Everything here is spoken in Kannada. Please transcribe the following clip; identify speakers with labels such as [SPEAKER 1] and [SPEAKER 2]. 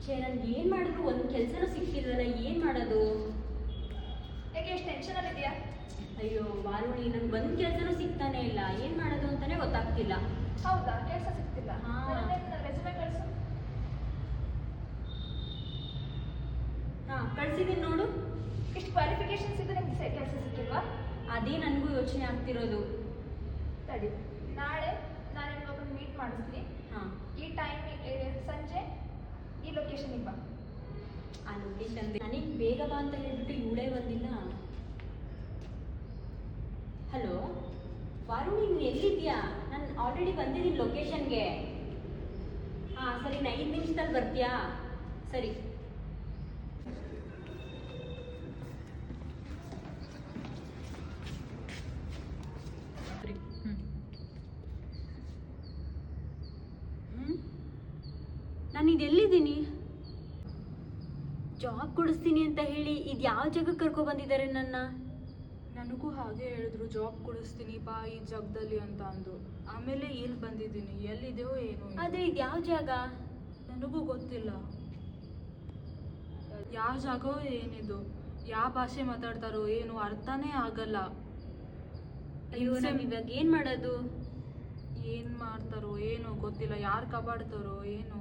[SPEAKER 1] ಛೇ, ನನ್ಗೆ ಏನು ಮಾಡಿದ್ರು ಒಂದು ಕೆಲಸನೂ ಸಿಗ್ತಿಲ್ವಲ್ಲ, ಏನು ಮಾಡೋದು?
[SPEAKER 2] ಯಾಕೆ ಎಷ್ಟು ಟೆನ್ಷನಲ್ಲಿ ಇದೆಯಾ?
[SPEAKER 1] ಅಯ್ಯೋ ವಾರುಣಿ, ನಂಗೆ ಒಂದು ಕೆಲಸನೂ ಸಿಗ್ತಾನೆ ಇಲ್ಲ, ಏನು ಮಾಡೋದು ಅಂತಾನೆ ಗೊತ್ತಾಗ್ತಿಲ್ಲ.
[SPEAKER 2] ಹೌದಾ, ಕೆಲಸ ಸಿಗ್ತಿಲ್ಲ?
[SPEAKER 1] ಹಾ.
[SPEAKER 2] ರೆಸ್ಯೂಮೆ ಕಳಿಸು.
[SPEAKER 1] ಹಾಂ, ಕಳ್ಸಿದ್ದೀನಿ ನೋಡು.
[SPEAKER 2] ಇಷ್ಟು ಕ್ವಾಲಿಫಿಕೇಶನ್ಸ್ ಇದ್ದು ನಿಮ್ಗೆ ಕೆಲಸ ಸಿಕ್ಕಿಲ್ವಾ?
[SPEAKER 1] ಅದೇ ನನಗೂ ಯೋಚನೆ ಆಗ್ತಿರೋದು.
[SPEAKER 2] ತಡಿ, ನಾಳೆ ನಾನು ನಿಮ್ಗೊಬ್ಬರು ಮೀಟ್ ಮಾಡಿಸ್ತೀನಿ.
[SPEAKER 1] ಹಾಂ,
[SPEAKER 2] ಈ ಟೈಮಿಗೆ ಸಂಜೆ ಈ ಲೊಕೇಶನಿಗೆ ಬಾ.
[SPEAKER 1] ಆ ಲೊಕೇಶನ್ ನನಗೆ ಬೇಗ ಬಾ ಅಂತ ಹೇಳ್ಬಿಟ್ಟು ಇವಳೇ ಬಂದಿಲ್ಲ. ಹಲೋ ವಾರುಣಿ, ನೀನು ಎಲ್ಲಿದ್ಯಾ? ನಾನು ಆಲ್ರೆಡಿ ಬಂದಿದ್ದೀನಿ ಲೊಕೇಶನ್ಗೆ. ಹಾಂ ಸರಿ, 5 ನಿಮಿಷದಲ್ಲಿ ಬರ್ತೀಯಾ? ಸರಿ. ನಾನು ಇದೆಲ್ಲಿದ್ದೀನಿ? ಜಾಬ್ ಕೊಡಿಸ್ತೀನಿ ಅಂತ ಹೇಳಿ ಇದು ಯಾವ ಜಾಗಕ್ಕೆ ಕರ್ಕೊಬಂದಿದ್ದಾರೆ ನನ್ನ?
[SPEAKER 3] ನನಗೂ ಹಾಗೆ ಹೇಳಿದ್ರು, ಜಾಬ್ ಕೊಡಿಸ್ತೀನಿ ಬಾ ಈ ಜಾಗದಲ್ಲಿ ಅಂತ ಅಂದು. ಆಮೇಲೆ ಇಲ್ಲಿ ಬಂದಿದ್ದೀನಿ, ಎಲ್ಲಿದೆಯೋ ಏನು.
[SPEAKER 1] ಆದರೆ ಇದು ಯಾವ ಜಾಗ?
[SPEAKER 3] ನನಗೂ ಗೊತ್ತಿಲ್ಲ ಯಾವ ಜಾಗವೋ ಏನಿದು, ಯಾವ ಭಾಷೆ ಮಾತಾಡ್ತಾರೋ ಏನು ಅರ್ಥನೇ ಆಗಲ್ಲ.
[SPEAKER 1] ಅಯ್ಯೋ, ನಾನು ಇವಾಗ ಏನು ಮಾಡೋದು?
[SPEAKER 3] ಏನು ಮಾಡ್ತಾರೋ ಏನೋ ಗೊತ್ತಿಲ್ಲ, ಯಾರು ಕಾಪಾಡ್ತಾರೋ ಏನೋ.